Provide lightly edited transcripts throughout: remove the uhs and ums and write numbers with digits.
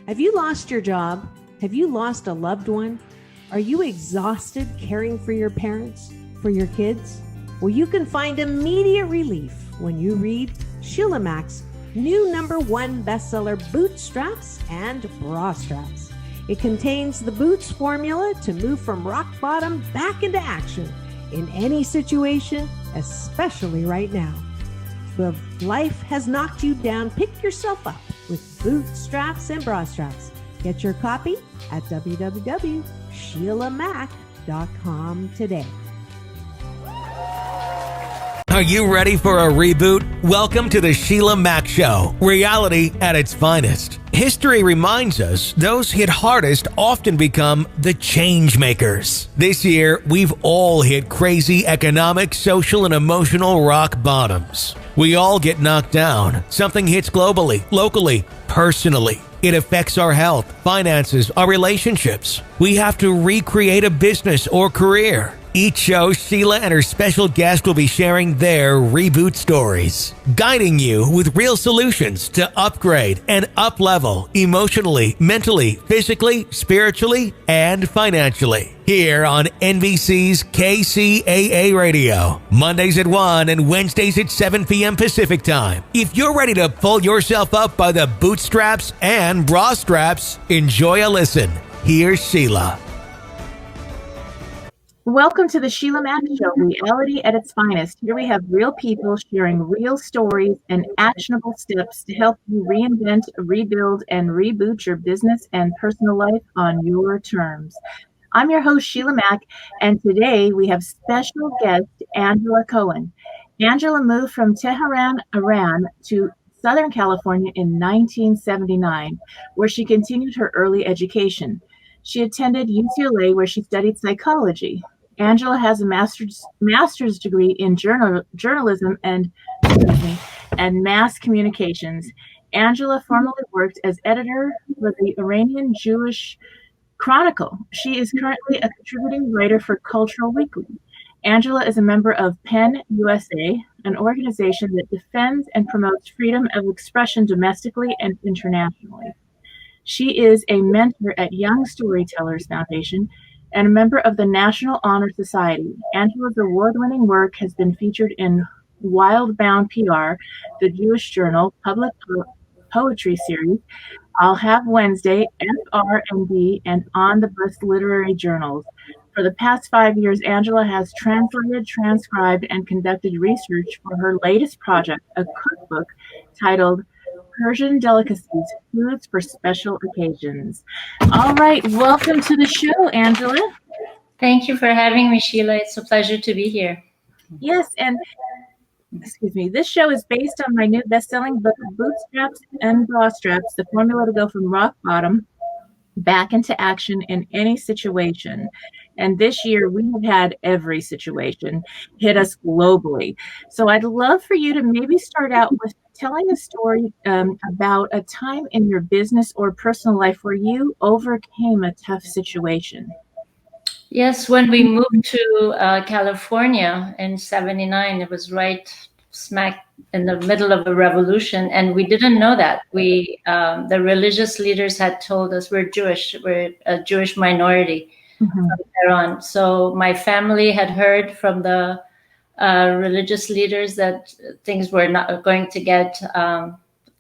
Have you lost your job? Have you lost a loved one? Are you exhausted caring for your parents, for your kids? Well, you can find immediate relief when you read Sheila Mack's new #1 bestseller, Bootstraps and Bra Straps. It contains the Boots formula to move from rock bottom back into action in any situation, especially right now. If life has knocked you down, pick yourself up with Bootstraps and Bra Straps. Get your copy at www.sheilamac.com today. Are you ready for a reboot? Welcome to the Sheila Mack Show, reality at its finest. History reminds us those hit hardest often become the change makers. This year, we've all hit crazy economic, social, and emotional rock bottoms. We all get knocked down. Something hits globally, locally, personally. It affects our health, finances, our relationships. We have to recreate a business or career. Each show, Sheila and her special guest will be sharing their reboot stories, guiding you with real solutions to upgrade and up-level emotionally, mentally, physically, spiritually, and financially. Here on NBC's KCAA Radio, Mondays at 1 and Wednesdays at 7 p.m. Pacific Time. If you're ready to pull yourself up by the bootstraps and bra straps, enjoy a listen. Here's Sheila. Welcome to the Sheila Mack Show, reality at its finest. Here we have real people sharing real stories and actionable steps to help you reinvent, rebuild, and reboot your business and personal life on your terms. I'm your host, Sheila Mack, and today we have special guest Angela Cohan. Angela moved from Tehran, Iran to Southern California in 1979, where she continued her early education. She attended UCLA, where she studied psychology. Angela has a master's degree in journalism and mass communications. Angela formerly worked as editor for the Iranian Jewish Chronicle. She is currently a contributing writer for Cultural Weekly. Angela is a member of PEN USA, an organization that defends and promotes freedom of expression domestically and internationally. She is a mentor at Young Storytellers Foundation and a member of the National Honor Society. Angela's award-winning work has been featured in Wildbound PR, the Jewish Journal, Public Poetry Series, I'll Have Wednesday, FR&B, and On the Bus literary journals. For the past 5 years, Angela has translated, transcribed, and conducted research for her latest project, a cookbook titled Persian Delicacies, Foods for Special Occasions. All right, welcome to the show, Angela. Thank you for having me, Sheila. It's a pleasure to be here. Yes, and this show is based on my new best-selling book, Bootstraps and Bra Straps, the formula to go from rock bottom back into action in any situation. And this year, we have had every situation hit us globally. So I'd love for you to maybe start out with telling a story about a time in your business or personal life where you overcame a tough situation. Yes, when we moved to California in '79, it was right smack in the middle of a revolution, and we didn't know that. The religious leaders had told us we're Jewish, we're a Jewish minority from Tehran. So my family had heard from the religious leaders that things were not going to get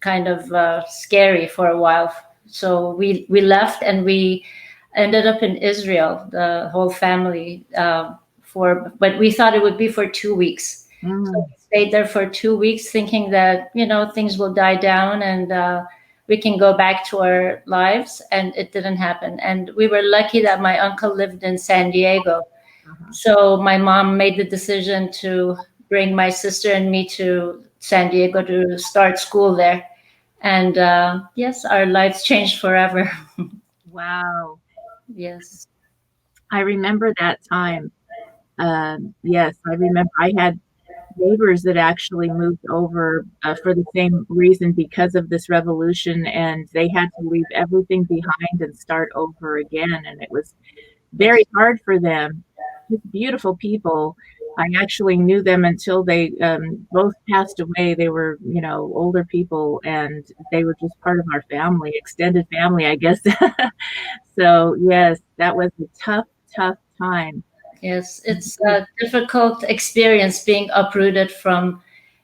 kind of scary for a while. So we left and we ended up in Israel, the whole family, but we thought it would be for 2 weeks. So we stayed there for 2 weeks thinking that, things will die down and we can go back to our lives, and it didn't happen. And we were lucky that my uncle lived in San Diego. So my mom made the decision to bring my sister and me to San Diego to start school there. And yes, our lives changed forever. Wow. Yes. I remember that time. Yes, I remember I had neighbors that actually moved over for the same reason because of this revolution, and they had to leave everything behind and start over again. And it was very hard for them. Just beautiful people. I actually knew them until they both passed away. They were, older people, and they were just part of our family, extended family, I guess. So yes, that was a tough, tough time. Yes, it's a difficult experience being uprooted from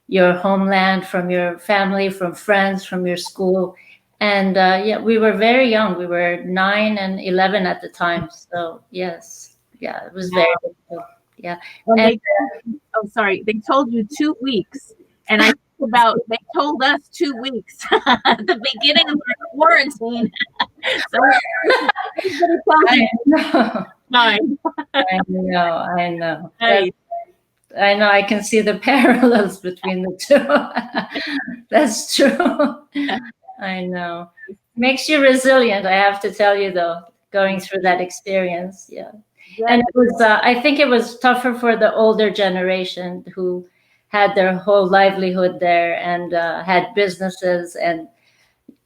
your homeland, from your family, from friends, from your school. And yeah, we were very young. We were 9 and 11 at the time. So yes, yeah, it was very difficult. Yeah. And they told you 2 weeks. And I think they told us 2 weeks at the beginning of our quarantine. So I know. Fine. I know. Right. I know. I can see the parallels between the two. That's true. I know. Makes you resilient, I have to tell you, though, going through that experience. Yeah. And it was, I think it was tougher for the older generation who had their whole livelihood there and had businesses and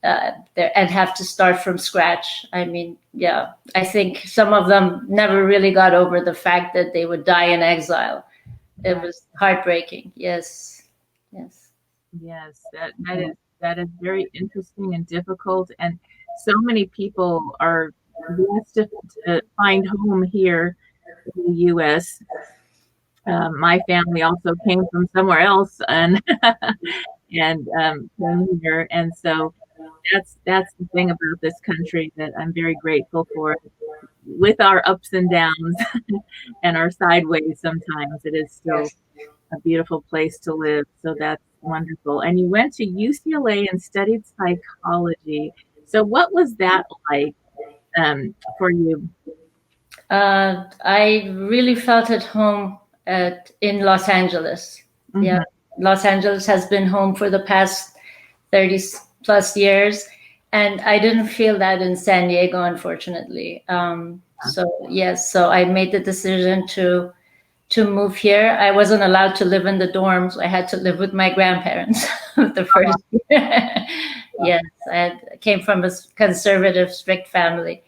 have to start from scratch. I mean, yeah, I think some of them never really got over the fact that they would die in exile. It was heartbreaking. Yes. That is very interesting and difficult, and so many people are blessed to find home here in the U.S. My family also came from somewhere else, and came here, and so that's the thing about this country that I'm very grateful for. With our ups and downs and our sideways, sometimes it is still a beautiful place to live. So that's wonderful. And you went to UCLA and studied psychology. So what was that like for you? I really felt at home in Los Angeles. Mm-hmm. Yeah, Los Angeles has been home for the past 30 plus years, and I didn't feel that in San Diego, unfortunately. So I made the decision to move here. I wasn't allowed to live in the dorms. I had to live with my grandparents the first year. Yes, I came from a conservative, strict family.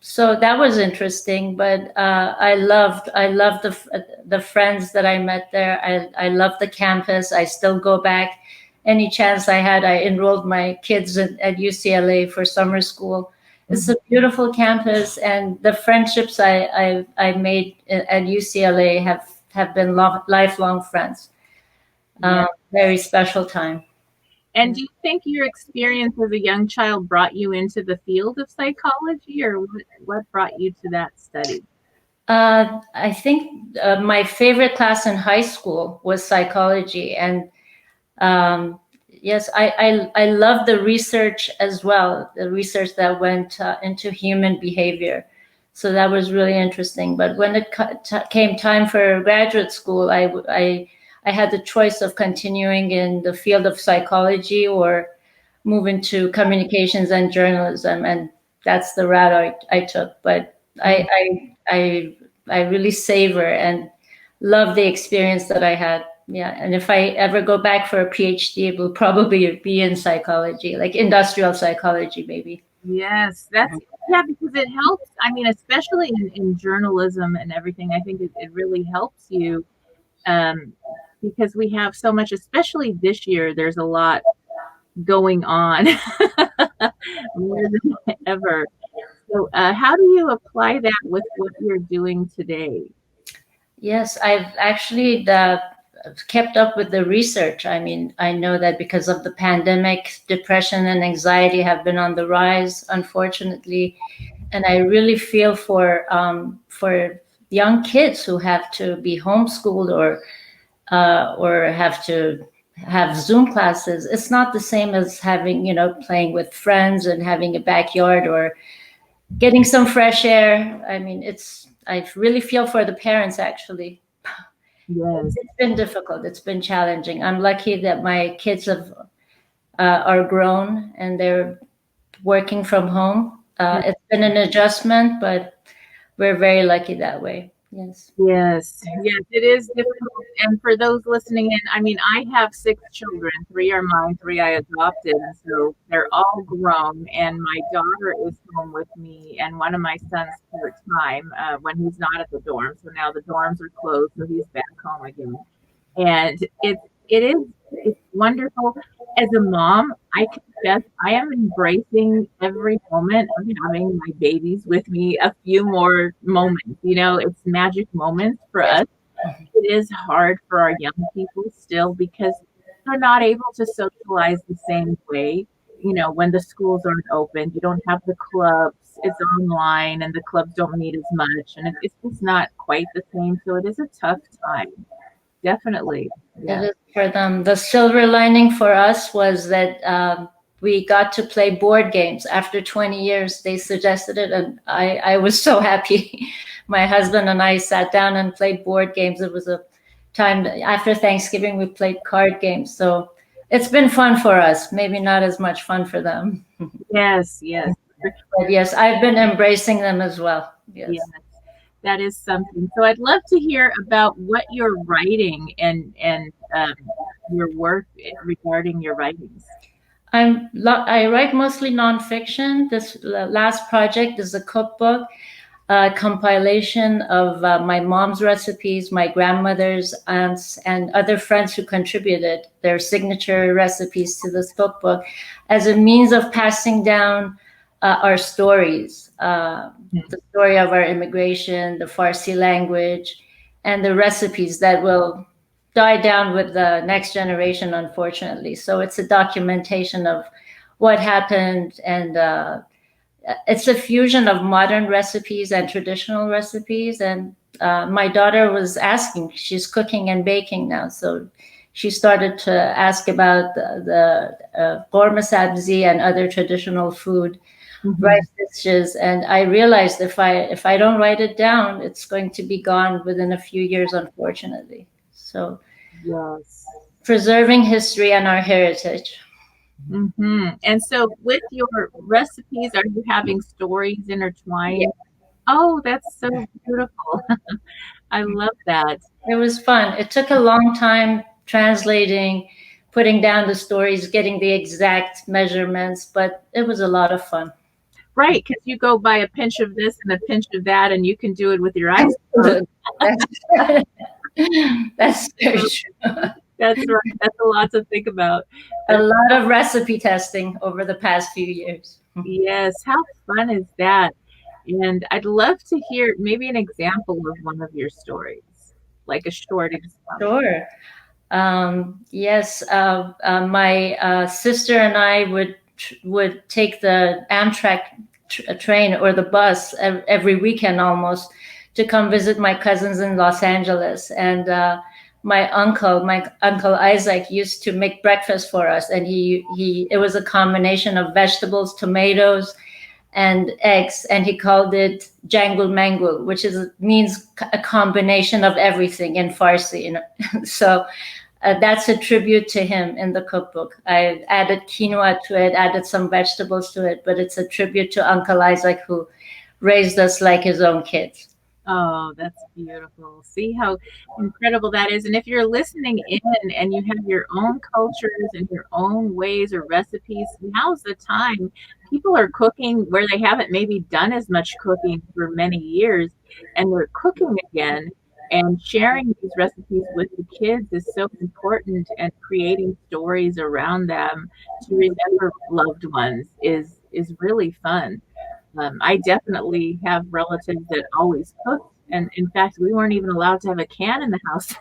So that was interesting, but I loved the friends that I met there. I loved the campus. I still go back. Any chance I had, I enrolled my kids at UCLA for summer school. It's a beautiful campus, and the friendships I made at UCLA have been lifelong friends. Very special time. And do you think your experience as a young child brought you into the field of psychology, or what brought you to that study? I think my favorite class in high school was psychology, and yes, I love the research as well, the research that went into human behavior. So that was really interesting. But when it came time for graduate school, I had the choice of continuing in the field of psychology or move into communications and journalism, and that's the route I took. But I really savor and love the experience that I had. Yeah, and if I ever go back for a PhD, it will probably be in psychology, like industrial psychology, maybe. Yes, because it helps. I mean, especially in journalism and everything, I think it really helps you because we have so much, especially this year, there's a lot going on more than ever. So how do you apply that with what you're doing today? Yes, I've actually kept up with the research. I mean, I know that because of the pandemic, depression and anxiety have been on the rise, unfortunately. And I really feel for young kids who have to be homeschooled or have to have Zoom classes. It's not the same as having, playing with friends and having a backyard or getting some fresh air. I mean, I really feel for the parents, actually. Yes. It's been difficult. It's been challenging. I'm lucky that my kids are grown and they're working from home. It's been an adjustment, but we're very lucky that way. Yes. Yes, yes, it is difficult. And for those listening in, I mean, I have 6 children. 3 are mine, 3 I adopted, and so they're all grown. And my daughter is home with me, and one of my sons part-time when he's not at the dorm. So now the dorms are closed, so he's back home again. And it is it's wonderful. As a mom, I confess I am embracing every moment of having my babies with me a few more moments. You know, it's magic moments for Yes. us. It is hard for our young people still because they're not able to socialize the same way. You know, when the schools aren't open, you don't have the clubs, it's online, and the clubs don't meet as much, and it's just not quite the same. So it is a tough time. Definitely. It Yeah. is for them. The silver lining for us was that we got to play board games. After 20 years, they suggested it, and I was so happy. My husband and I sat down and played board games. It was a time after Thanksgiving, we played card games. So it's been fun for us, maybe not as much fun for them. Yes, yes. But yes, I've been embracing them as well. Yes. Yes. That is something. So I'd love to hear about what you're writing and your work regarding your writings. I write mostly nonfiction. This last project is a cookbook, a compilation of my mom's recipes, my grandmother's, aunts, and other friends who contributed their signature recipes to this cookbook as a means of passing down our stories, the story of our immigration, the Farsi language, and the recipes that will die down with the next generation, unfortunately. So it's a documentation of what happened, and it's a fusion of modern recipes and traditional recipes. And my daughter was asking, she's cooking and baking now, so she started to ask about the korma sabzi and other traditional food, rice dishes. And I realized if I don't write it down, it's going to be gone within a few years, unfortunately. So Yes. preserving history and our heritage. And so with your recipes, are you having stories intertwined? Oh, that's so beautiful. I love that. It was fun. It took a long time translating, putting down the stories, getting the exact measurements, but it was a lot of fun. Right, because you go by a pinch of this and a pinch of that, and you can do it with your eyes closed. That's very true. That's right. That's a lot to think about. A lot of recipe testing over the past few years. Yes, how fun is that? And I'd love to hear maybe an example of one of your stories, like a short example. Sure. Yes, my sister and I would take the Amtrak train or the bus every weekend almost to come visit my cousins in Los Angeles. And my uncle Isaac, used to make breakfast for us, and it was a combination of vegetables, tomatoes, and eggs, and he called it jangul mangul, which means a combination of everything in Farsi. You know? So that's a tribute to him in the cookbook. I added quinoa to it, added some vegetables to it, but it's a tribute to Uncle Isaac, who raised us like his own kids. Oh, that's beautiful. See how incredible that is. And if you're listening in and you have your own cultures and your own ways or recipes, now's the time. People are cooking where they haven't maybe done as much cooking for many years, and they're cooking again. And sharing these recipes with the kids is so important, and creating stories around them to remember loved ones is really fun. I definitely have relatives that always cook, and in fact, we weren't even allowed to have a can in the house.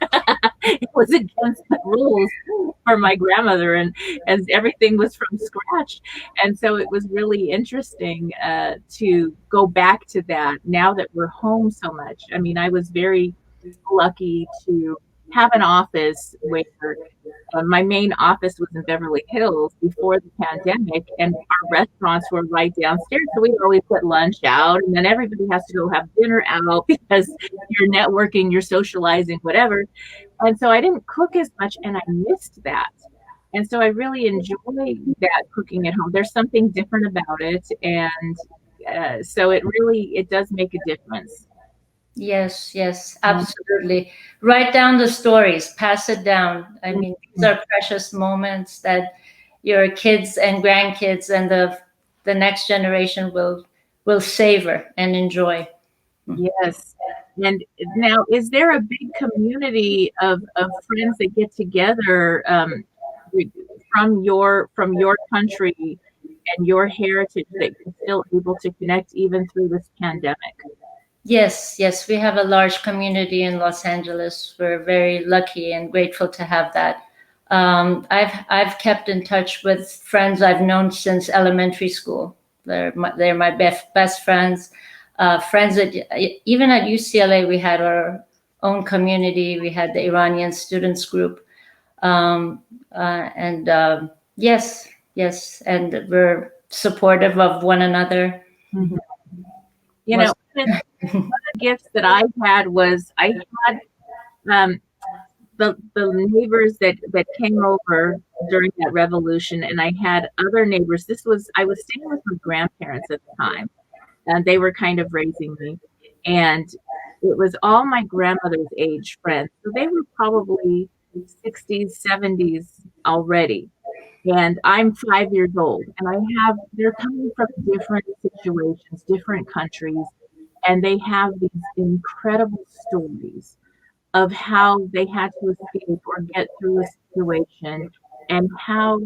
It was against the rules for my grandmother, and as everything was from scratch. And so it was really interesting to go back to that now that we're home so much. I mean, I was very lucky to have an office where my main office was in Beverly Hills before the pandemic, and our restaurants were right downstairs. So we always put lunch out, and then everybody has to go have dinner out because you're networking, you're socializing, whatever. And so I didn't cook as much, and I missed that. And so I really enjoy that cooking at home. There's something different about it, and so it does make a difference. Yes, yes, absolutely. Write down the stories, pass it down. I mean, these are precious moments that your kids and grandkids and the next generation will savor and enjoy. Yes. And now, is there a big community of friends that get together from your country and your heritage that you're still able to connect even through this pandemic? Yes, yes, we have a large community in Los Angeles. We're very lucky and grateful to have that. I've kept in touch with friends I've known since elementary school. They're my best friends. Friends at even at UCLA, we had our own community. We had the Iranian students group, and yes, yes, and we're supportive of one another. Mhm. You know, one of the gifts that I had was I had the neighbors that came over during that revolution, and I had other neighbors. I was staying with my grandparents at the time, and they were kind of raising me, and it was all my grandmother's age friends. So they were probably 60s, 70s already. And I'm 5 years old, and they're coming from different situations, different countries, and they have these incredible stories of how they had to escape or get through a situation, and how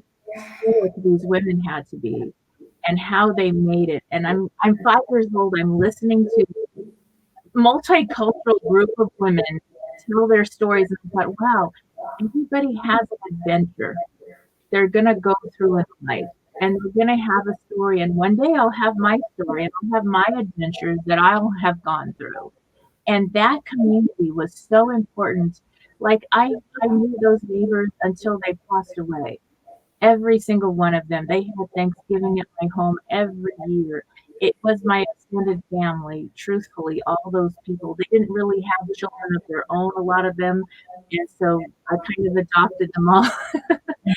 stoic these women had to be, and how they made it. And I'm 5 years old. I'm listening to multicultural group of women tell their stories, and I thought, wow, everybody has an adventure they're gonna go through in life, and they're gonna have a story. And one day I'll have my story, and I'll have my adventures that I'll have gone through. And that community was so important. Like I knew those neighbors until they passed away. Every single one of them. They had Thanksgiving at my home every year. It was my extended family, truthfully, all those people. They didn't really have children of their own, a lot of them. And so I kind of adopted them all.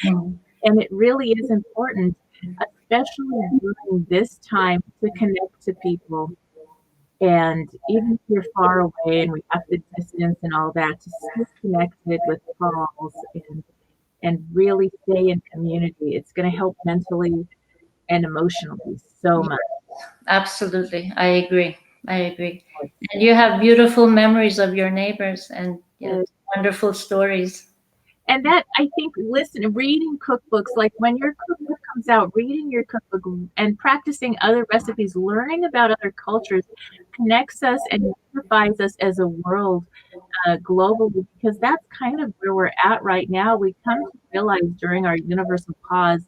Mhm. And it really is important, especially during this time, to connect to people. And even if you're far away and we have the distance and all that, to stay connected with calls and really stay in community. It's going to help mentally and emotionally so much. Absolutely, I agree. I agree. And you have beautiful memories of your neighbors and wonderful stories. And that, I think, reading cookbooks, like when your cookbook comes out, reading your cookbook and practicing other recipes, learning about other cultures connects us and unifies us as a world globally, because that's kind of where we're at right now. We come to realize during our universal pause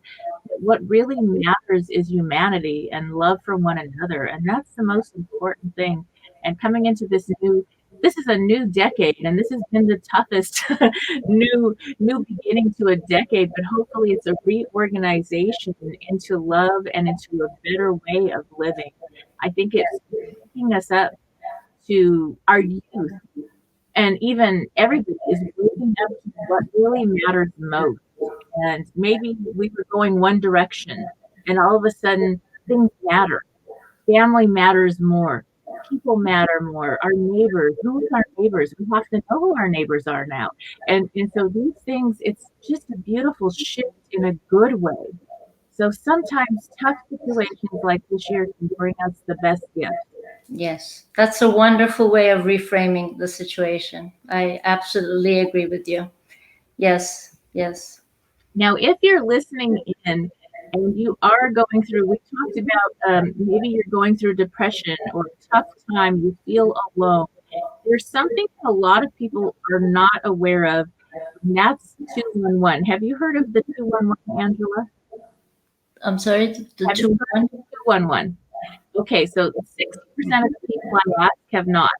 that what really matters is humanity and love for one another. And that's the most important thing. And coming into this is a new decade, and this has been the toughest new beginning to a decade, but hopefully it's a reorganization into love and into a better way of living. I think it's picking us up to our youth, and even everybody is waking up to what really matters most. And maybe we were going one direction, and all of a sudden things matter. Family matters more. People matter more. Our neighbors, who is our neighbors? We have to know who our neighbors are now. And so these things, it's just a beautiful shift in a good way. So sometimes tough situations like this year can bring us the best gift. Yes, that's a wonderful way of reframing the situation. I absolutely agree with you. Yes, yes. Now, if you're listening in and you are going through, we talked about maybe you're going through depression or a tough time, you feel alone. There's something a lot of people are not aware of, and that's 211. Have you heard of the 211, Angela? I'm sorry, the Have you two heard of the 211? Okay, so 60% of the people I ask have not.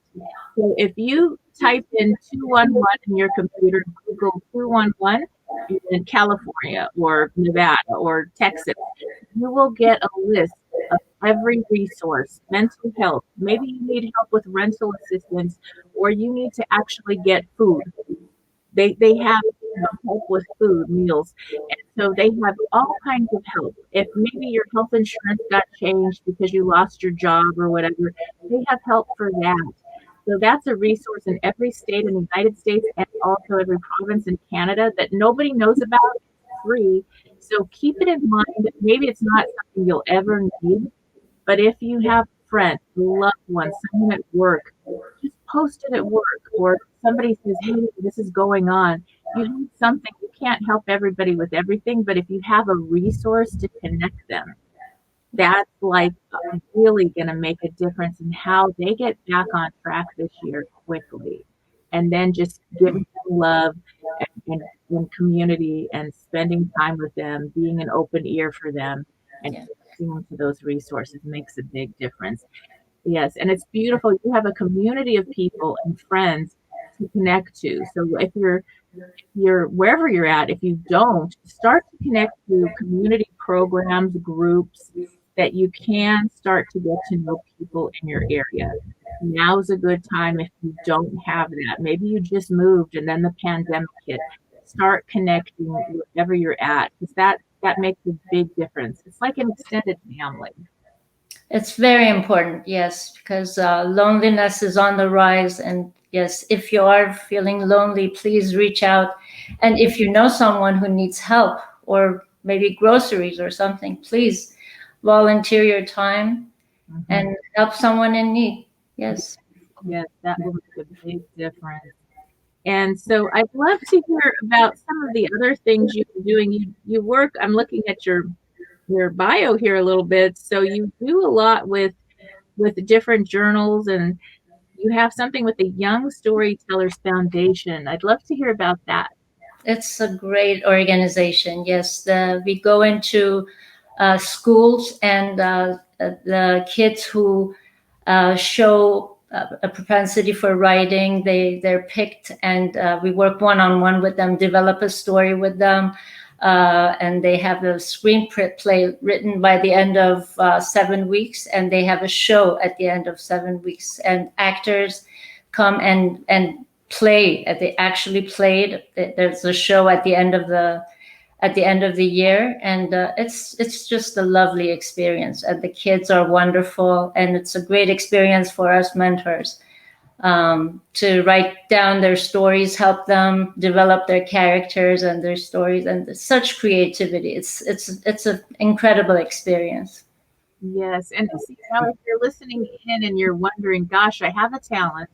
So if you type in 211 in your computer, Google 211 in California or Nevada or Texas, you will get a list of every resource, mental health. Maybe you need help with rental assistance, or you need to actually get food. They have help with food, meals, and so they have all kinds of help. If maybe your health insurance got changed because you lost your job or whatever, they have help for that. So that's a resource in every state in the United States and also every province in Canada that nobody knows about. It's free. So keep it in mind. Maybe it's not something you'll ever need, but if you have friends, loved ones, someone at work, just post it at work, or somebody says, hey, this is going on. You need something. You can't help everybody with everything, but if you have a resource to connect them, that's like really going to make a difference in how they get back on track this year quickly. And then just giving them love and community and spending time with them, being an open ear for them and connecting them to those resources makes a big difference. Yes, and it's beautiful. You have a community of people and friends to connect to. So if you're wherever you're at, if you don't, start to connect to community programs, groups that you can start to get to know people in your area. Now's a good time if you don't have that. Maybe you just moved and then the pandemic hit. Start connecting wherever you're at, because that makes a big difference. It's like an extended family. It's very important, yes, because loneliness is on the rise. And yes, if you are feeling lonely, please reach out. And if you know someone who needs help or maybe groceries or something, please volunteer your time and help someone in need. Yes. Yes, that will make a big difference. And so I'd love to hear about some of the other things you've been doing. You work, I'm looking at your bio here a little bit. So you do a lot with different journals, and you have something with the Young Storytellers Foundation. I'd love to hear about that. It's a great organization. Yes, we go into schools and the kids who show a propensity for writing, they're picked, and we work one-on-one with them, develop a story with them, and they have a screenplay written by the end of 7 weeks, and they have a show at the end of 7 weeks, and actors come and play. They actually played. There's a show at the end of the year, and it's just a lovely experience, and the kids are wonderful, and it's a great experience for us mentors to write down their stories, help them develop their characters and their stories, and such creativity. It's an incredible experience. Yes, and see, now if you're listening in and you're wondering, gosh, I have a talent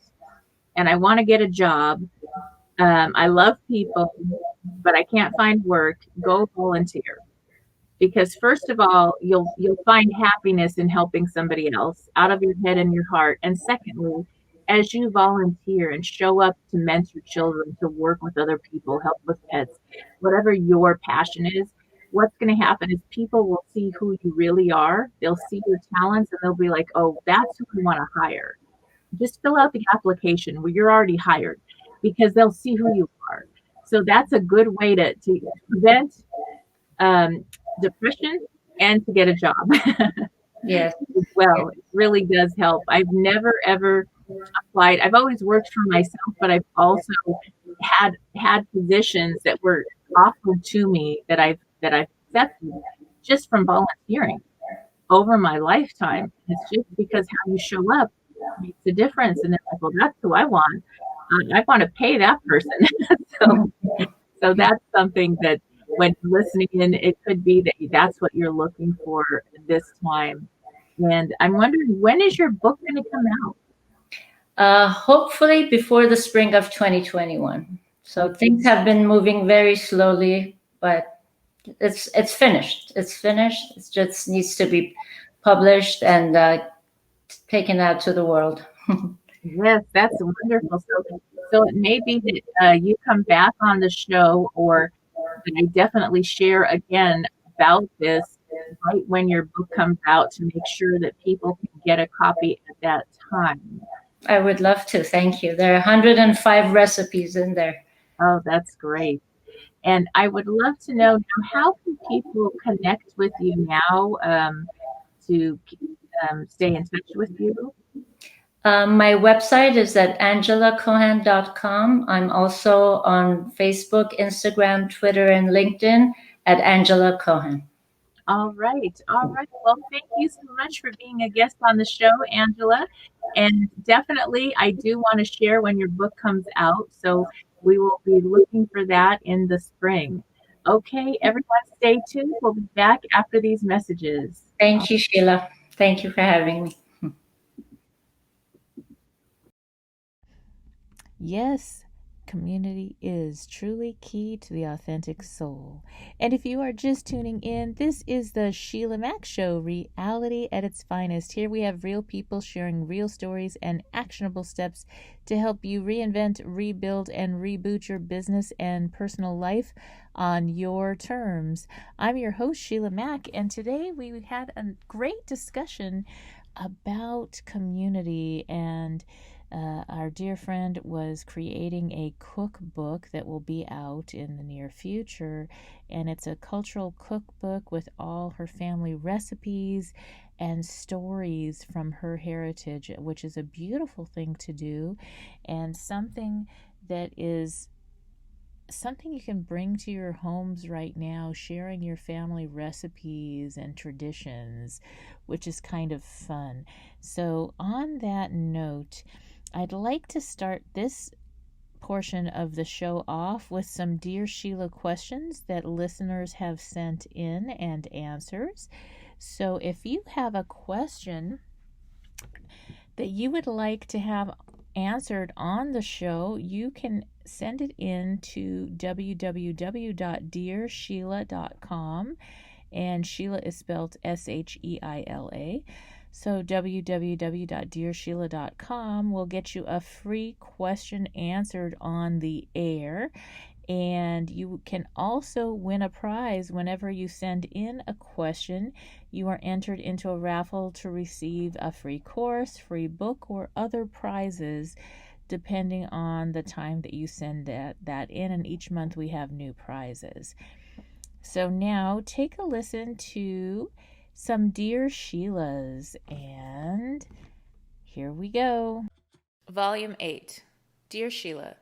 and I want to get a job, I love people, but I can't find work, go volunteer. Because first of all, you'll find happiness in helping somebody else out of your head and your heart. And secondly, as you volunteer and show up to mentor children, to work with other people, help with pets, whatever your passion is, what's going to happen is people will see who you really are. They'll see your talents and they'll be like, oh, that's who we want to hire. Just fill out the application where you're already hired, because they'll see who you are. So that's a good way to prevent depression and to get a job. Yes. Well, it really does help. I've never ever applied. I've always worked for myself, but I've also had positions that were offered to me that I've accepted just from volunteering over my lifetime. It's just because how you show up makes a difference. And they're like, well, that's who I want. I want to pay that person. So that's something that when you're listening in, it could be that that's what you're looking for this time. And I'm wondering, when is your book going to come out? Hopefully before the spring of 2021. So things have been moving very slowly, but it's finished. It's finished. It just needs to be published and taken out to the world. Yes, that's wonderful. So it may be that you come back on the show, or I definitely share again about this right when your book comes out to make sure that people can get a copy at that time. I would love to. Thank you. There are 105 recipes in there. Oh, that's great. And I would love to know, how can people connect with you now to stay in touch with you? My website is at angelacohan.com. I'm also on Facebook, Instagram, Twitter, and LinkedIn at Angela Cohan. All right. All right. Well, thank you so much for being a guest on the show, Angela. And definitely, I do want to share when your book comes out. So we will be looking for that in the spring. Okay, everyone, stay tuned. We'll be back after these messages. Thank you, Sheila. Thank you for having me. Yes, community is truly key to the authentic soul. And if you are just tuning in, this is the Sheila Mack Show, reality at its finest. Here we have real people sharing real stories and actionable steps to help you reinvent, rebuild, and reboot your business and personal life on your terms. I'm your host, Sheila Mack, and today we had a great discussion about community, and our dear friend was creating a cookbook that will be out in the near future, and it's a cultural cookbook with all her family recipes and stories from her heritage, which is a beautiful thing to do, and something that is something you can bring to your homes right now, sharing your family recipes and traditions, which is kind of fun. So on that note, I'd like to start this portion of the show off with some Dear Sheila questions that listeners have sent in and answers. So if you have a question that you would like to have answered on the show, you can send it in to www.dearsheila.com, and Sheila is spelled Sheila. So www.dearsheila.com will get you a free question answered on the air, and you can also win a prize whenever you send in a question. You are entered into a raffle to receive a free course, free book, or other prizes depending on the time that you send that in, and each month we have new prizes. So now take a listen to some Dear Sheilas, and here we go. Volume 8. Dear Sheila,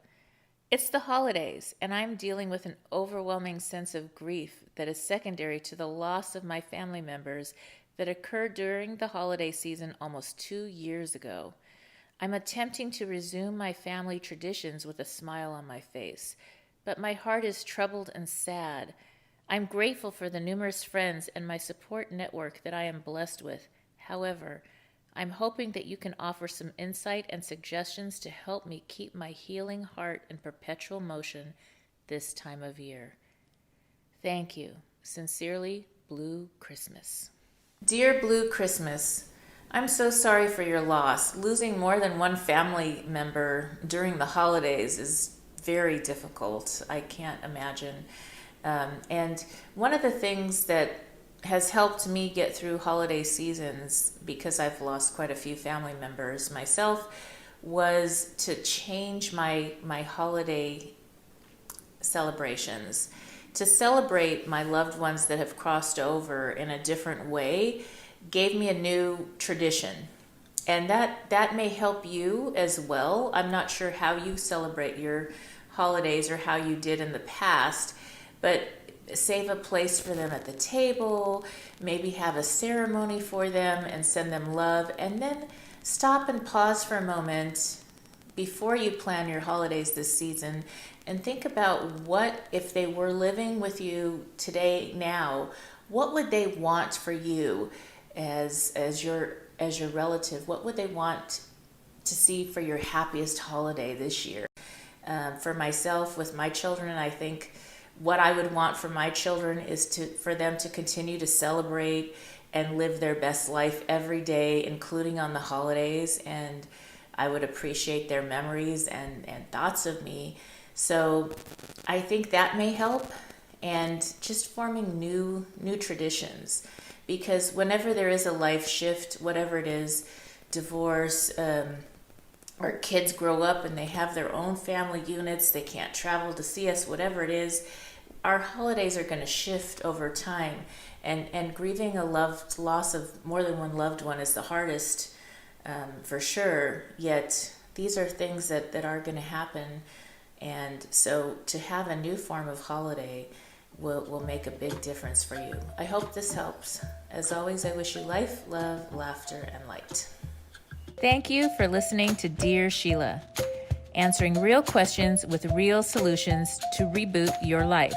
it's the holidays, and I'm dealing with an overwhelming sense of grief that is secondary to the loss of my family members that occurred during the holiday season almost 2 years ago. I'm attempting to resume my family traditions with a smile on my face, but my heart is troubled and sad. I'm grateful for the numerous friends and my support network that I am blessed with. However, I'm hoping that you can offer some insight and suggestions to help me keep my healing heart in perpetual motion this time of year. Thank you. Sincerely, Blue Christmas. Dear Blue Christmas, I'm so sorry for your loss. Losing more than one family member during the holidays is very difficult. I can't imagine. And one of the things that has helped me get through holiday seasons, because I've lost quite a few family members myself, was to change my holiday celebrations, to celebrate my loved ones that have crossed over in a different way, gave me a new tradition. And that may help you as well. I'm not sure how you celebrate your holidays or how you did in the past, but save a place for them at the table, maybe have a ceremony for them and send them love, and then stop and pause for a moment before you plan your holidays this season and think about what, if they were living with you today now, what would they want for you as your relative? What would they want to see for your happiest holiday this year? For myself, with my children, I think what I would want for my children is for them to continue to celebrate and live their best life every day, including on the holidays. And I would appreciate their memories and thoughts of me. So I think that may help, and just forming new traditions. Because whenever there is a life shift, whatever it is, divorce, or kids grow up and they have their own family units, they can't travel to see us, whatever it is, our holidays are going to shift over time. And grieving a loss of more than one loved one is the hardest, for sure. Yet these are things that are going to happen. And so to have a new form of holiday will make a big difference for you. I hope this helps. As always, I wish you life, love, laughter, and light. Thank you for listening to Dear Sheila, answering real questions with real solutions to reboot your life.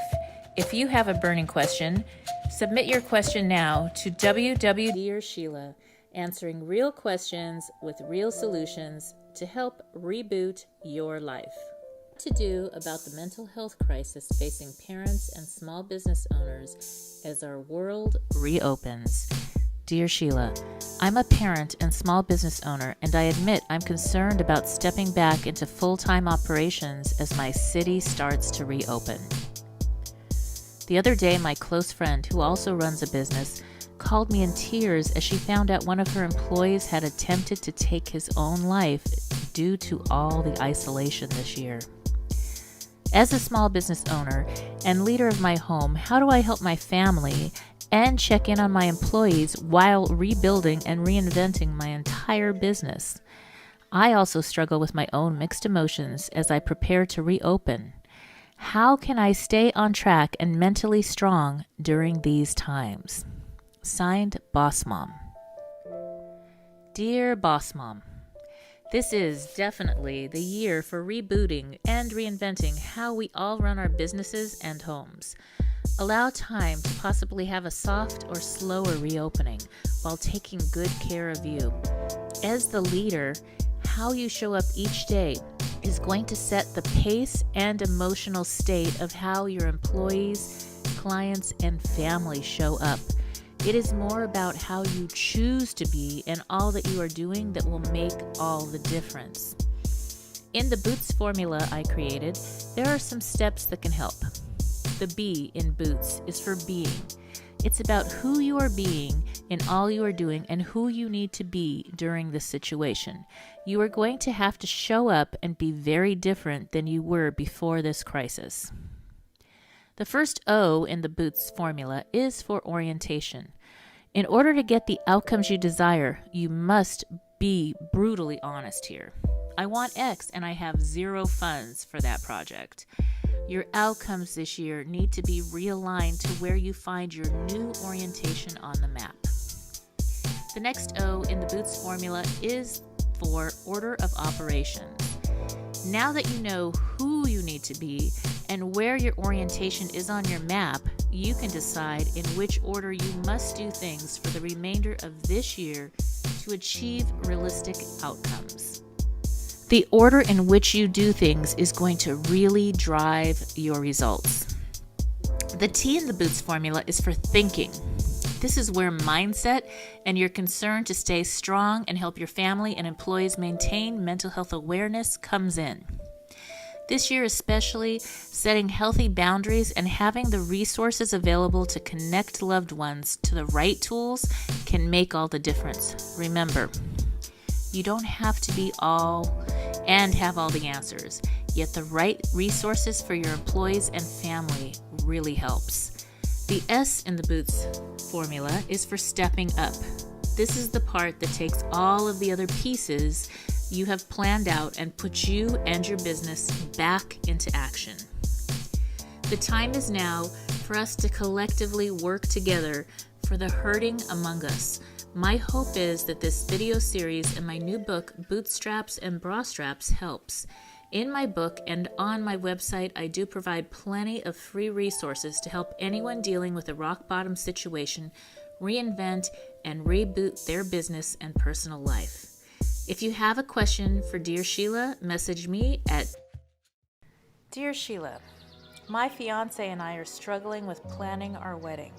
If you have a burning question, submit your question now to Dear Sheila, answering real questions with real solutions to help reboot your life. What to do about the mental health crisis facing parents and small business owners as our world reopens. Dear Sheila, I'm a parent and small business owner, and I admit I'm concerned about stepping back into full-time operations as my city starts to reopen. The other day, my close friend, who also runs a business, called me in tears as she found out one of her employees had attempted to take his own life due to all the isolation this year. As a small business owner and leader of my home, how do I help my family and check in on my employees while rebuilding and reinventing my entire business? I also struggle with my own mixed emotions as I prepare to reopen. How can I stay on track and mentally strong during these times? Signed, Boss Mom. Dear Boss Mom, this is definitely the year for rebooting and reinventing how we all run our businesses and homes. Allow time to possibly have a soft or slower reopening while taking good care of you. As the leader, how you show up each day is going to set the pace and emotional state of how your employees, clients, and family show up. It is more about how you choose to be and all that you are doing that will make all the difference. In the Boots formula I created, there are some steps that can help. The B in Boots is for being. It's about who you are being in all you are doing and who you need to be during this situation. You are going to have to show up and be very different than you were before this crisis. The first O in the Boots formula is for orientation. In order to get the outcomes you desire, you must be brutally honest here. I want X and I have zero funds for that project. Your outcomes this year need to be realigned to where you find your new orientation on the map. The next O in the Boots formula is for order of operations. Now that you know who you need to be and where your orientation is on your map, you can decide in which order you must do things for the remainder of this year to achieve realistic outcomes. The order in which you do things is going to really drive your results. The T in the Boots formula is for thinking. This is where mindset and your concern to stay strong and help your family and employees maintain mental health awareness comes in. This year especially, setting healthy boundaries and having the resources available to connect loved ones to the right tools can make all the difference. Remember, you don't have to be all and have all the answers, yet the right resources for your employees and family really helps. The S in the Boots formula is for stepping up. This is the part that takes all of the other pieces you have planned out and puts you and your business back into action. The time is now for us to collectively work together for the hurting among us. My hope is that this video series and my new book, Bootstraps and Bra Straps, helps. In my book and on my website, I do provide plenty of free resources to help anyone dealing with a rock-bottom situation reinvent and reboot their business and personal life. If you have a question for Dear Sheila, message me at Dear Sheila, my fiance and I are struggling with planning our wedding.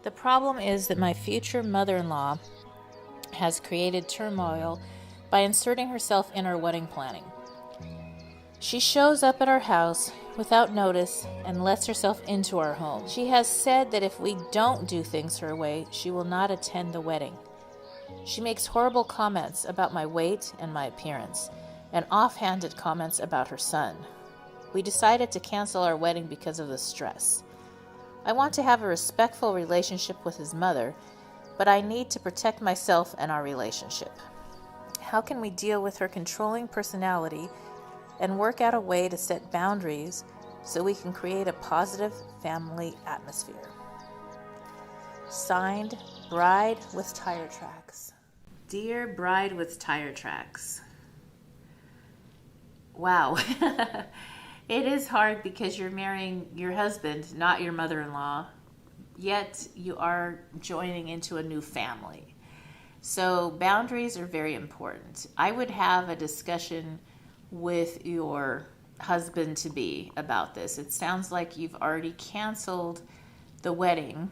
The problem is that my future mother-in-law has created turmoil by inserting herself in our wedding planning. She shows up at our house without notice and lets herself into our home. She has said that if we don't do things her way, she will not attend the wedding. She makes horrible comments about my weight and my appearance, and offhanded comments about her son. We decided to cancel our wedding because of the stress. I want to have a respectful relationship with his mother, but I need to protect myself and our relationship. How can we deal with her controlling personality and work out a way to set boundaries so we can create a positive family atmosphere. Signed, Bride with Tire Tracks. Dear Bride with Tire Tracks. Wow. It is hard because you're marrying your husband, not your mother-in-law, yet you are joining into a new family. So boundaries are very important. I would have a discussion with your husband-to-be about this. It sounds like you've already canceled the wedding,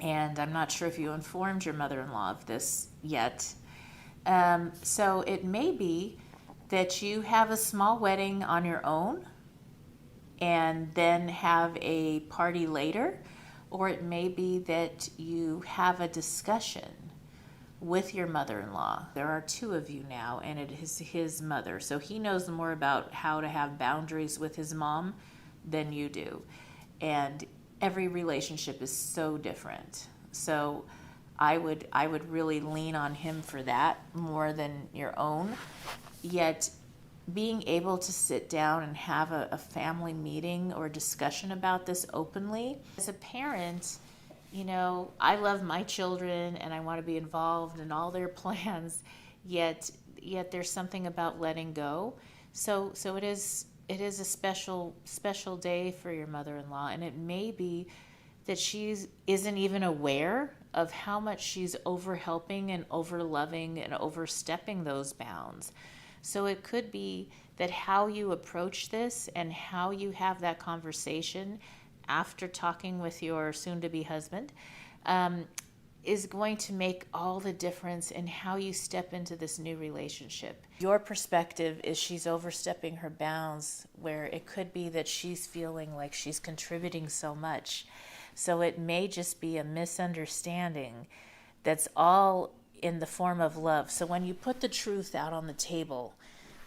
and I'm not sure if you informed your mother-in-law of this yet. So it may be that you have a small wedding on your own and then have a party later, or it may be that you have a discussion with your mother-in-law. There are two of you now, and it is his mother, so he knows more about how to have boundaries with his mom than you do, and every relationship is so different. So I would really lean on him for that more than your own. Yet being able to sit down and have a family meeting or discussion about this openly. As a parent, you know, I love my children and I want to be involved in all their plans, yet there's something about letting go. So it is a special day for your mother-in-law, and it may be that she isn't even aware of how much she's over-helping and over-loving and overstepping those bounds. So it could be that how you approach this and how you have that conversation after talking with your soon-to-be husband is going to make all the difference in how you step into this new relationship. Your perspective is she's overstepping her bounds, where it could be that she's feeling like she's contributing so much. So it may just be a misunderstanding that's all in the form of love. So when you put the truth out on the table,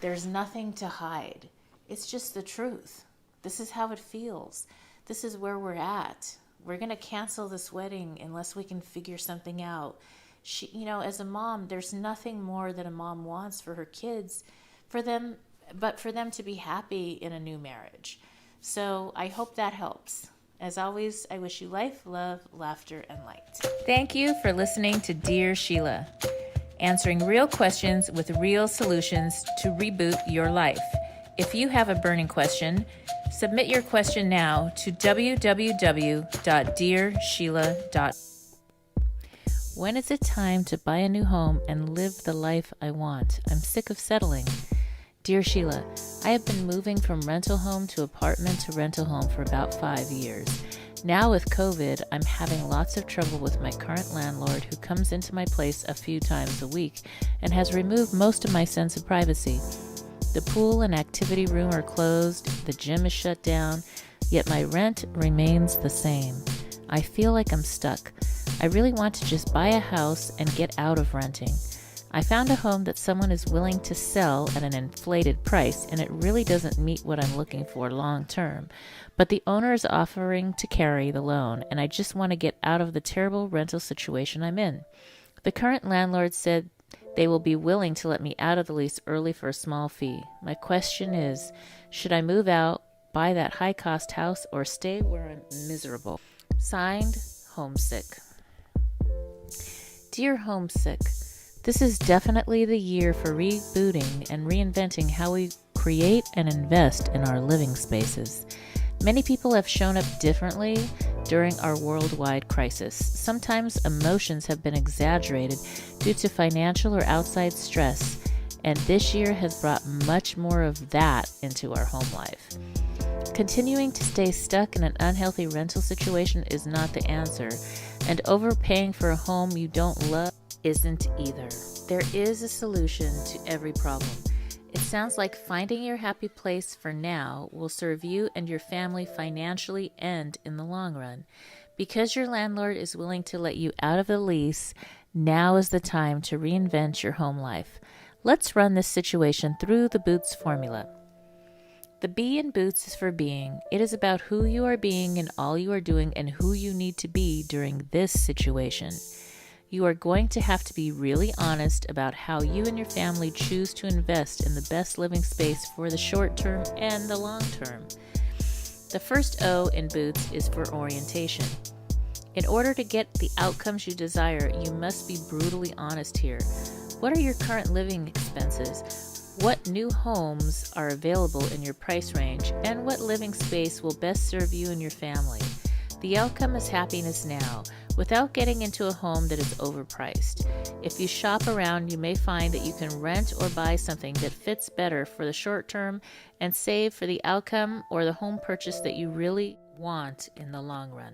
there's nothing to hide. It's just the truth. This is how it feels. This is where we're at. We're going to cancel this wedding unless we can figure something out. She, you know, as a mom, there's nothing more that a mom wants for her kids, but for them to be happy in a new marriage. So I hope that helps. As always, I wish you life, love, laughter, and light. Thank you for listening to Dear Sheila, answering real questions with real solutions to reboot your life. If you have a burning question, submit your question now to www.dearsheila.com. When is it time to buy a new home and live the life I want? I'm sick of settling. Dear Sheila, I have been moving from rental home to apartment to rental home for about 5 years. Now with COVID, I'm having lots of trouble with my current landlord, who comes into my place a few times a week and has removed most of my sense of privacy. The pool and activity room are closed, the gym is shut down, yet my rent remains the same. I feel like I'm stuck. I really want to just buy a house and get out of renting. I found a home that someone is willing to sell at an inflated price, and it really doesn't meet what I'm looking for long term. But the owner is offering to carry the loan, and I just want to get out of the terrible rental situation I'm in. The current landlord said they will be willing to let me out of the lease early for a small fee. My question is, should I move out, buy that high-cost house, or stay where I'm miserable? Signed, Homesick. Dear Homesick, this is definitely the year for rebooting and reinventing how we create and invest in our living spaces. Many people have shown up differently during our worldwide crisis. Sometimes emotions have been exaggerated due to financial or outside stress, and this year has brought much more of that into our home life. Continuing to stay stuck in an unhealthy rental situation is not the answer, and overpaying for a home you don't love isn't either. There is a solution to every problem. It sounds like finding your happy place for now will serve you and your family financially and in the long run. Because your landlord is willing to let you out of the lease, now is the time to reinvent your home life. Let's run this situation through the Boots formula. The B in Boots is for being. It is about who you are being and all you are doing and who you need to be during this situation. You are going to have to be really honest about how you and your family choose to invest in the best living space for the short term and the long term. The first O in Boots is for orientation. In order to get the outcomes you desire, you must be brutally honest here. What are your current living expenses? What new homes are available in your price range? And what living space will best serve you and your family? The outcome is happiness now, without getting into a home that is overpriced. If you shop around, you may find that you can rent or buy something that fits better for the short term and save for the outcome or the home purchase that you really want in the long run.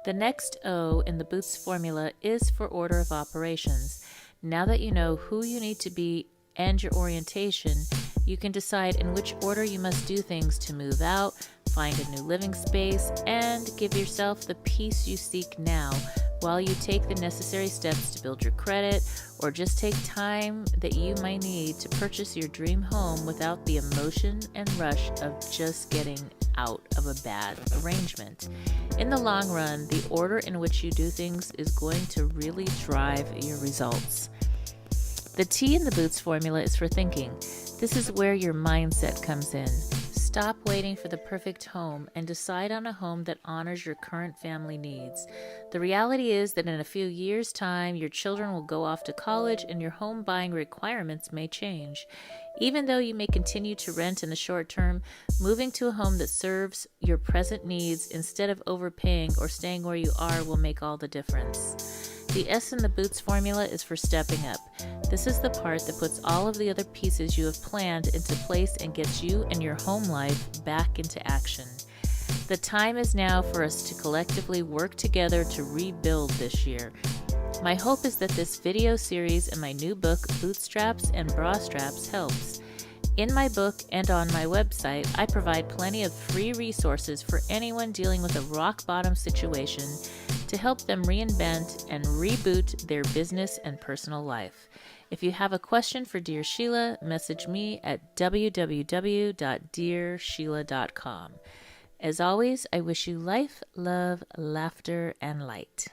The next O in the Boots formula is for order of operations. Now that you know who you need to be and your orientation, you can decide in which order you must do things to move out, find a new living space, and give yourself the peace you seek now while you take the necessary steps to build your credit or just take time that you might need to purchase your dream home without the emotion and rush of just getting out of a bad arrangement. In the long run, the order in which you do things is going to really drive your results. The T in the Boots formula is for thinking. This is where your mindset comes in. Stop waiting for the perfect home and decide on a home that honors your current family needs. The reality is that in a few years' time, your children will go off to college and your home buying requirements may change. Even though you may continue to rent in the short term, moving to a home that serves your present needs instead of overpaying or staying where you are will make all the difference. The S in the Boots formula is for stepping up. This is the part that puts all of the other pieces you have planned into place and gets you and your home life back into action. The time is now for us to collectively work together to rebuild this year. My hope is that this video series and my new book, Bootstraps and Bra Straps, helps. In my book and on my website, I provide plenty of free resources for anyone dealing with a rock-bottom situation to help them reinvent and reboot their business and personal life. If you have a question for Dear Sheila, message me at www.dearsheila.com. As always, I wish you life, love, laughter, and light.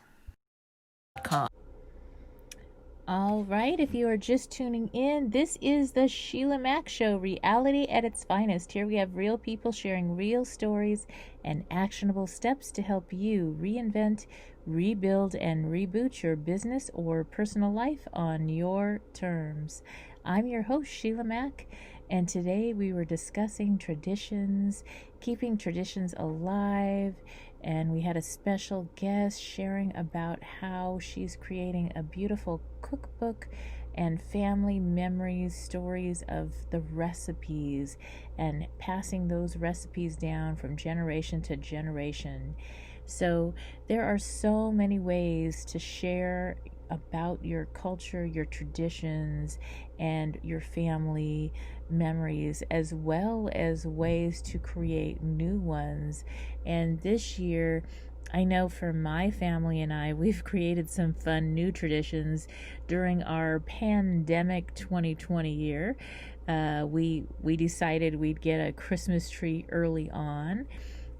All right, if you are just tuning in, this is the Sheila Mack Show, reality at its finest. Here we have real people sharing real stories and actionable steps to help you reinvent, rebuild, and reboot your business or personal life on your terms. I'm your host, Sheila Mack, and today we were discussing traditions, keeping traditions alive, and we had a special guest sharing about how she's creating a beautiful cookbook and family memories, stories of the recipes, and passing those recipes down from generation to generation. So there are so many ways to share about your culture, your traditions, and your family memories, as well as ways to create new ones. And this year, I know for my family and I, we've created some fun new traditions during our pandemic 2020 year. We decided we'd get a Christmas tree early on.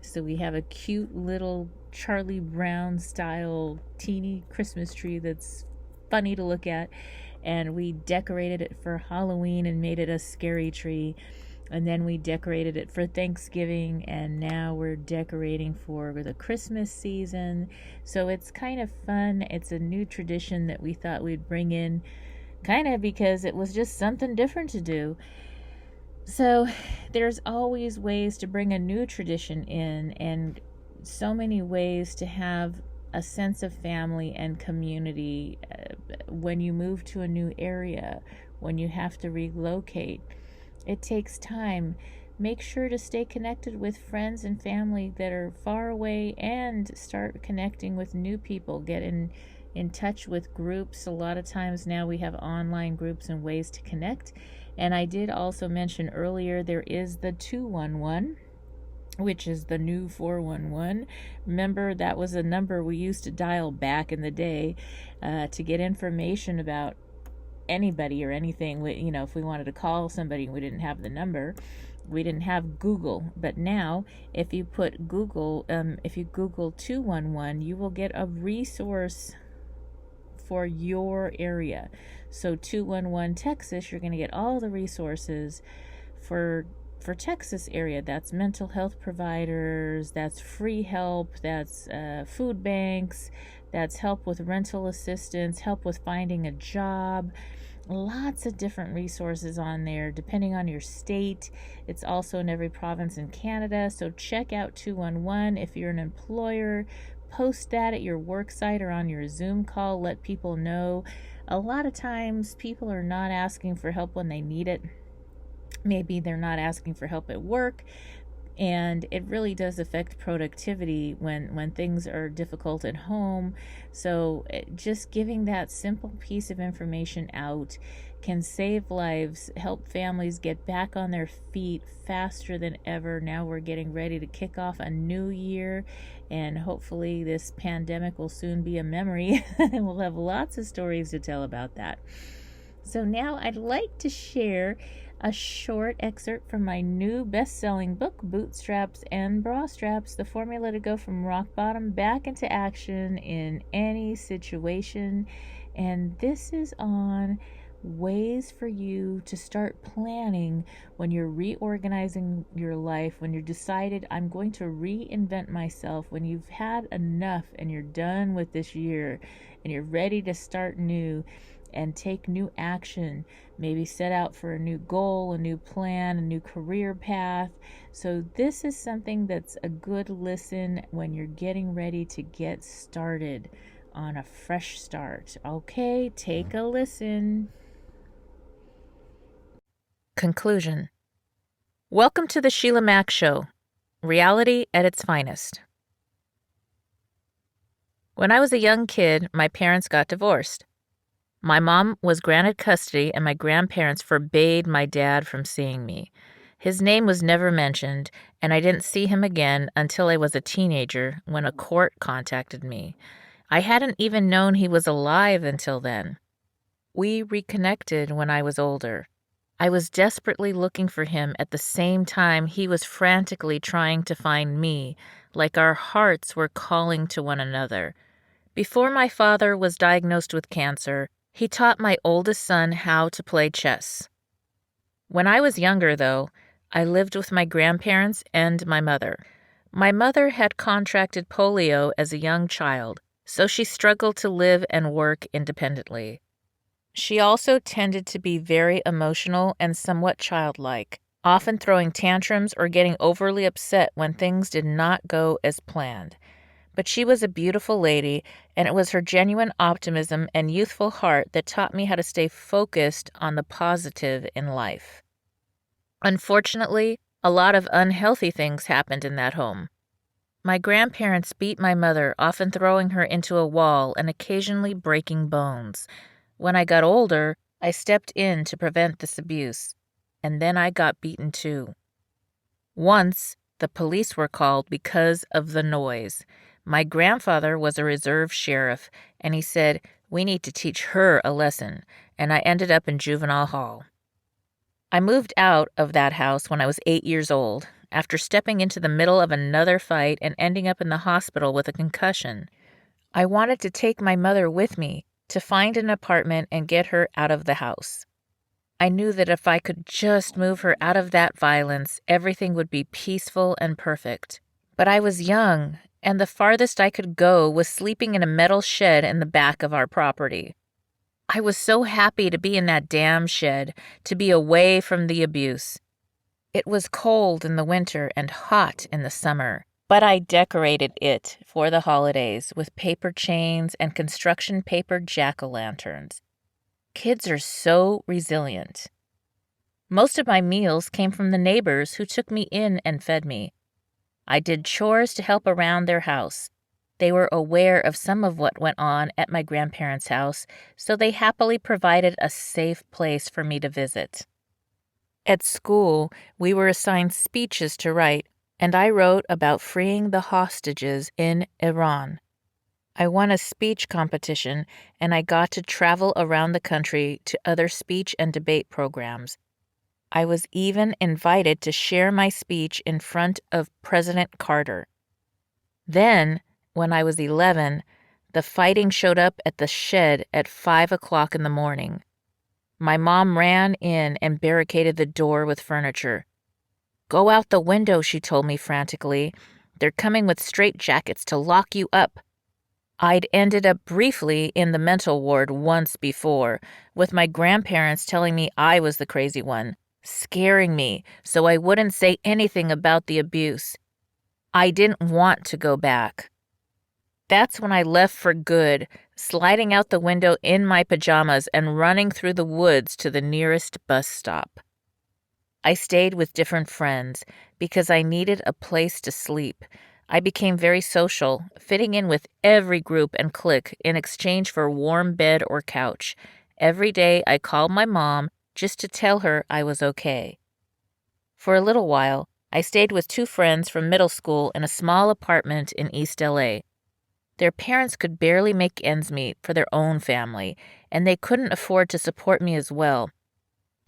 So we have a cute little Charlie Brown style teeny Christmas tree that's funny to look at. And we decorated it for Halloween and made it a scary tree. And then we decorated it for Thanksgiving, and now we're decorating for the Christmas season. So it's kind of fun. It's a new tradition that we thought we'd bring in, kind of because it was just something different to do. So there's always ways to bring a new tradition in, and so many ways to have a sense of family and community when you move to a new area, when you have to relocate. It takes time. Make sure to stay connected with friends and family that are far away and start connecting with new people. Get in touch with groups. A lot of times now we have online groups and ways to connect. And I did also mention earlier there is the 211, which is the new 411. Remember, that was a number we used to dial back in the day to get information about anybody or anything. If we wanted to call somebody and we didn't have the number, we didn't have Google. But now if you put Google, if you Google 211, you will get a resource for your area. So 211 Texas, you're going to get all the resources for for Texas area, that's mental health providers, that's free help, that's food banks, that's help with rental assistance, help with finding a job. Lots of different resources on there depending on your state. It's also in every province in Canada. So check out 211 if you're an employer. Post that at your work site or on your Zoom call. Let people know. A lot of times people are not asking for help when they need it. Maybe they're not asking for help at work. And it really does affect productivity when things are difficult at home. So just giving that simple piece of information out can save lives, help families get back on their feet faster than ever. Now we're getting ready to kick off a new year, and hopefully this pandemic will soon be a memory. And we'll have lots of stories to tell about that. So now I'd like to share a short excerpt from my new best-selling book, Bootstraps and Bra Straps, the formula to go from rock bottom back into action in any situation. And this is on ways for you to start planning when you're reorganizing your life, when you're decided, I'm going to reinvent myself, when you've had enough and you're done with this year and you're ready to start new and take new action, maybe set out for a new goal, a new plan, a new career path. So this is something that's a good listen when you're getting ready to get started on a fresh start. Okay, take a listen. Conclusion. Welcome to the Sheila Mack Show, reality at its finest. When I was a young kid, my parents got divorced. My mom was granted custody, and my grandparents forbade my dad from seeing me. His name was never mentioned, and I didn't see him again until I was a teenager when a court contacted me. I hadn't even known he was alive until then. We reconnected when I was older. I was desperately looking for him at the same time he was frantically trying to find me, like our hearts were calling to one another. Before my father was diagnosed with cancer, he taught my oldest son how to play chess. When I was younger, though, I lived with my grandparents and my mother. My mother had contracted polio as a young child, so she struggled to live and work independently. She also tended to be very emotional and somewhat childlike, often throwing tantrums or getting overly upset when things did not go as planned. But she was a beautiful lady, and it was her genuine optimism and youthful heart that taught me how to stay focused on the positive in life. Unfortunately, a lot of unhealthy things happened in that home. My grandparents beat my mother, often throwing her into a wall and occasionally breaking bones. When I got older, I stepped in to prevent this abuse, and then I got beaten too. Once, the police were called because of the noise. My grandfather was a reserve sheriff, and he said, "We need to teach her a lesson," and I ended up in juvenile hall. I moved out of that house when I was 8 years old, after stepping into the middle of another fight and ending up in the hospital with a concussion. I wanted to take my mother with me to find an apartment and get her out of the house. I knew that if I could just move her out of that violence, everything would be peaceful and perfect. But I was young, and the farthest I could go was sleeping in a metal shed in the back of our property. I was so happy to be in that damn shed, to be away from the abuse. It was cold in the winter and hot in the summer, but I decorated it for the holidays with paper chains and construction paper jack-o'-lanterns. Kids are so resilient. Most of my meals came from the neighbors who took me in and fed me. I did chores to help around their house. They were aware of some of what went on at my grandparents' house, so they happily provided a safe place for me to visit. At school, we were assigned speeches to write, and I wrote about freeing the hostages in Iran. I won a speech competition, and I got to travel around the country to other speech and debate programs. I was even invited to share my speech in front of President Carter. Then, when I was 11, the fighting showed up at the shed at 5 o'clock in the morning. My mom ran in and barricaded the door with furniture. "Go out the window," she told me frantically. "They're coming with straitjackets to lock you up." I'd ended up briefly in the mental ward once before, with my grandparents telling me I was the crazy one, scaring me so I wouldn't say anything about the abuse. I didn't want to go back. That's when I left for good, sliding out the window in my pajamas and running through the woods to the nearest bus stop. I stayed with different friends because I needed a place to sleep. I became very social, fitting in with every group and clique in exchange for a warm bed or couch. Every day I called my mom just to tell her I was okay. For a little while, I stayed with 2 friends from middle school in a small apartment in East LA. Their parents could barely make ends meet for their own family, and they couldn't afford to support me as well.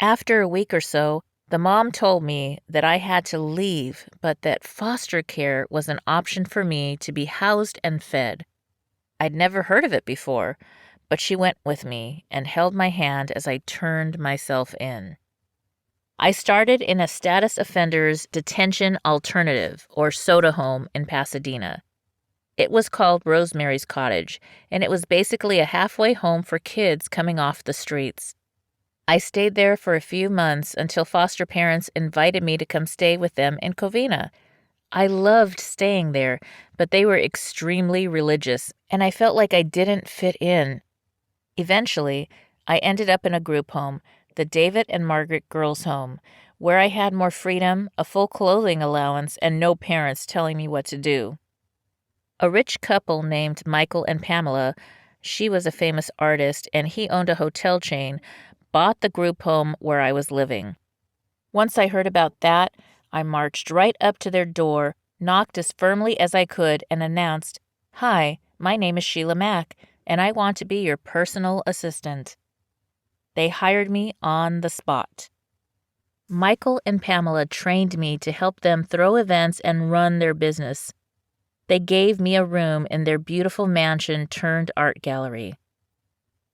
After a week or so, the mom told me that I had to leave, but that foster care was an option for me to be housed and fed. I'd never heard of it before, but she went with me and held my hand as I turned myself in. I started in a status offenders detention alternative, or soda home, in Pasadena. It was called Rosemary's Cottage, and it was basically a halfway home for kids coming off the streets. I stayed there for a few months until foster parents invited me to come stay with them in Covina. I loved staying there, but they were extremely religious, and I felt like I didn't fit in. Eventually, I ended up in a group home, the David and Margaret Girls' Home, where I had more freedom, a full clothing allowance, and no parents telling me what to do. A rich couple named Michael and Pamela, she was a famous artist and he owned a hotel chain, bought the group home where I was living. Once I heard about that, I marched right up to their door, knocked as firmly as I could, and announced, "Hi, my name is Sheila Mack, and I want to be your personal assistant." They hired me on the spot. Michael and Pamela trained me to help them throw events and run their business. They gave me a room in their beautiful mansion turned art gallery.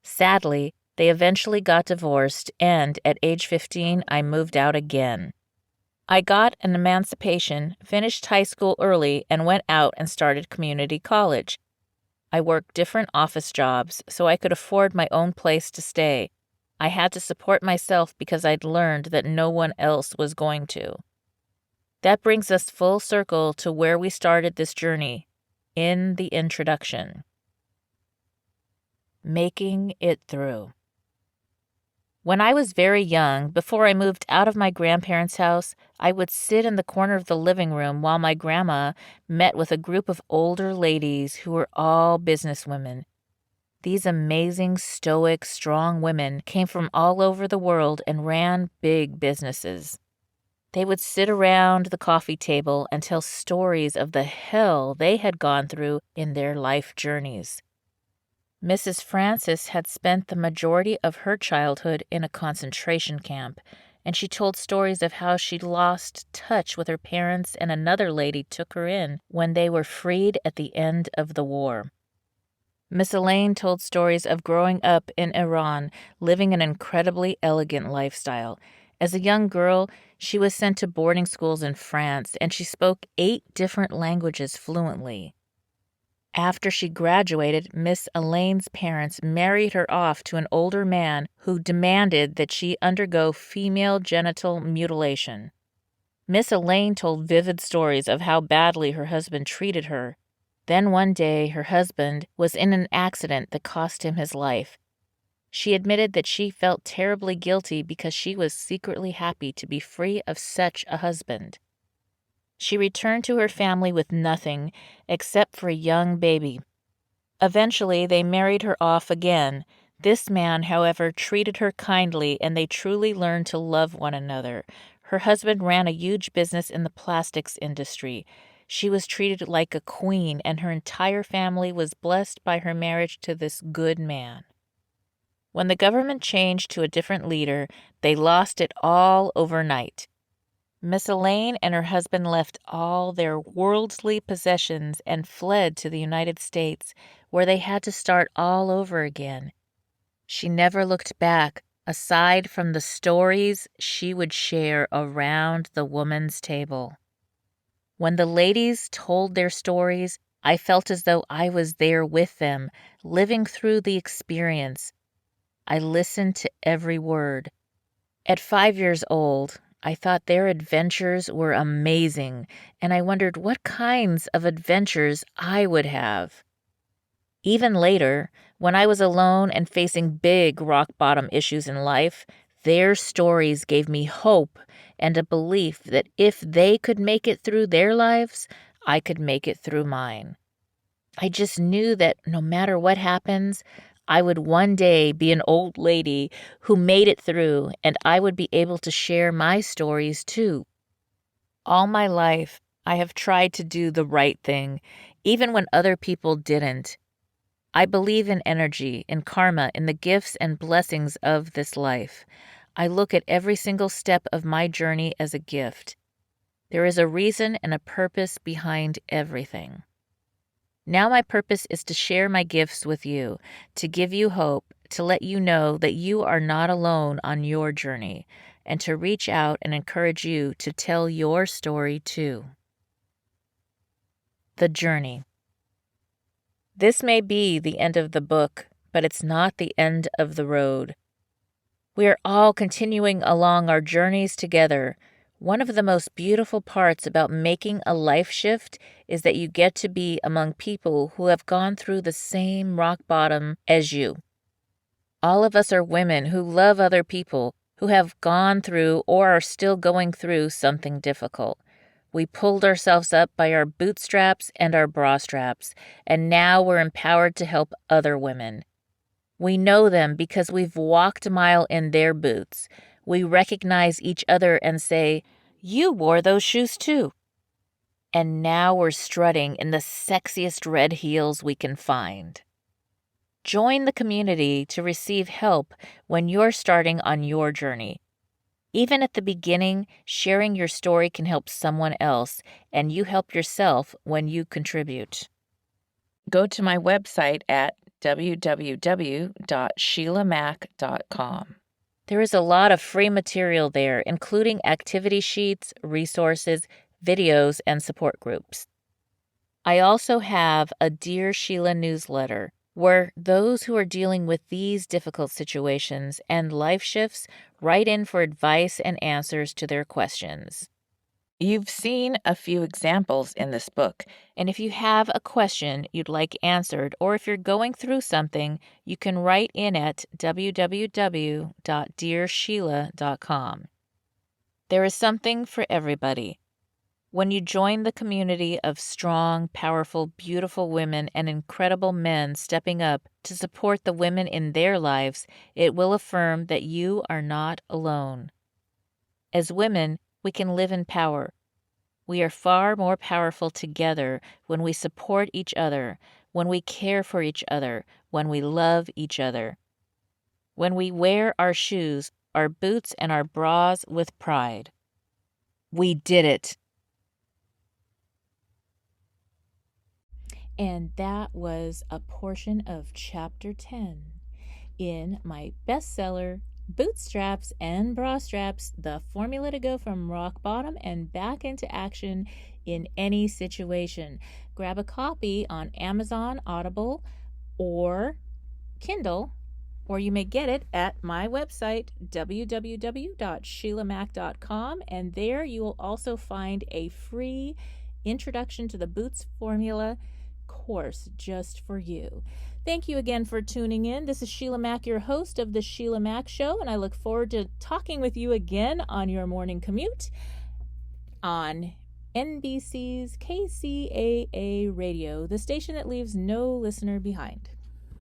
Sadly, they eventually got divorced, and at age 15, I moved out again. I got an emancipation, finished high school early, and went out and started community college. I worked different office jobs so I could afford my own place to stay. I had to support myself because I'd learned that no one else was going to. That brings us full circle to where we started this journey, in the introduction. Making it through. When I was very young, before I moved out of my grandparents' house, I would sit in the corner of the living room while my grandma met with a group of older ladies who were all businesswomen. These amazing, stoic, strong women came from all over the world and ran big businesses. They would sit around the coffee table and tell stories of the hell they had gone through in their life journeys. Mrs. Francis had spent the majority of her childhood in a concentration camp, and she told stories of how she lost touch with her parents and another lady took her in when they were freed at the end of the war. Miss Elaine told stories of growing up in Iran, living an incredibly elegant lifestyle. As a young girl, she was sent to boarding schools in France, and she spoke 8 different languages fluently. After she graduated, Miss Elaine's parents married her off to an older man who demanded that she undergo female genital mutilation. Miss Elaine told vivid stories of how badly her husband treated her. Then one day, her husband was in an accident that cost him his life. She admitted that she felt terribly guilty because she was secretly happy to be free of such a husband. She returned to her family with nothing except for a young baby. Eventually, they married her off again. This man, however, treated her kindly, and they truly learned to love one another. Her husband ran a huge business in the plastics industry. She was treated like a queen, and her entire family was blessed by her marriage to this good man. When the government changed to a different leader, they lost it all overnight. Miss Elaine and her husband left all their worldly possessions and fled to the United States, where they had to start all over again. She never looked back, aside from the stories she would share around the woman's table. When the ladies told their stories, I felt as though I was there with them, living through the experience. I listened to every word. At 5 years old, I thought their adventures were amazing, and I wondered what kinds of adventures I would have. Even later, when I was alone and facing big rock-bottom issues in life, their stories gave me hope and a belief that if they could make it through their lives, I could make it through mine. I just knew that no matter what happens, I would one day be an old lady who made it through, and I would be able to share my stories too. All my life, I have tried to do the right thing, even when other people didn't. I believe in energy, in karma, in the gifts and blessings of this life. I look at every single step of my journey as a gift. There is a reason and a purpose behind everything. Now my purpose is to share my gifts with you, to give you hope, to let you know that you are not alone on your journey, and to reach out and encourage you to tell your story too. The journey. This may be the end of the book, but it's not the end of the road. We are all continuing along our journeys together. One of the most beautiful parts about making a life shift is that you get to be among people who have gone through the same rock bottom as you. All of us are women who love other people, who have gone through or are still going through something difficult. We pulled ourselves up by our bootstraps and our bra straps, and now we're empowered to help other women. We know them because we've walked a mile in their boots. We recognize each other and say, "You wore those shoes too." And now we're strutting in the sexiest red heels we can find. Join the community to receive help when you're starting on your journey. Even at the beginning, sharing your story can help someone else, and you help yourself when you contribute. Go to my website at www.sheilamac.com. There is a lot of free material there, including activity sheets, resources, videos, and support groups. I also have a Dear Sheila newsletter where those who are dealing with these difficult situations and life shifts write in for advice and answers to their questions. You've seen a few examples in this book, and if you have a question you'd like answered, or if you're going through something, you can write in at www.dearsheila.com. There is something for everybody. When you join the community of strong, powerful, beautiful women and incredible men stepping up to support the women in their lives, it will affirm that you are not alone. As women, we can live in power. We are far more powerful together when we support each other, when we care for each other, when we love each other. When we wear our shoes, our boots, and our bras with pride. We did it. And that was a portion of Chapter 10 in my bestseller, Bootstraps and Bra Straps, the formula to go from rock bottom and back into action in any situation. Grab a copy on Amazon, Audible, or Kindle, or you may get it at my website, www.sheilamac.com, and there you will also find a free Introduction to the Boots Formula course just for you. Thank you again for tuning in. This is Sheila Mac, your host of The Sheila Mac Show, and I look forward to talking with you again on your morning commute on NBC's KCAA Radio, the station that leaves no listener behind.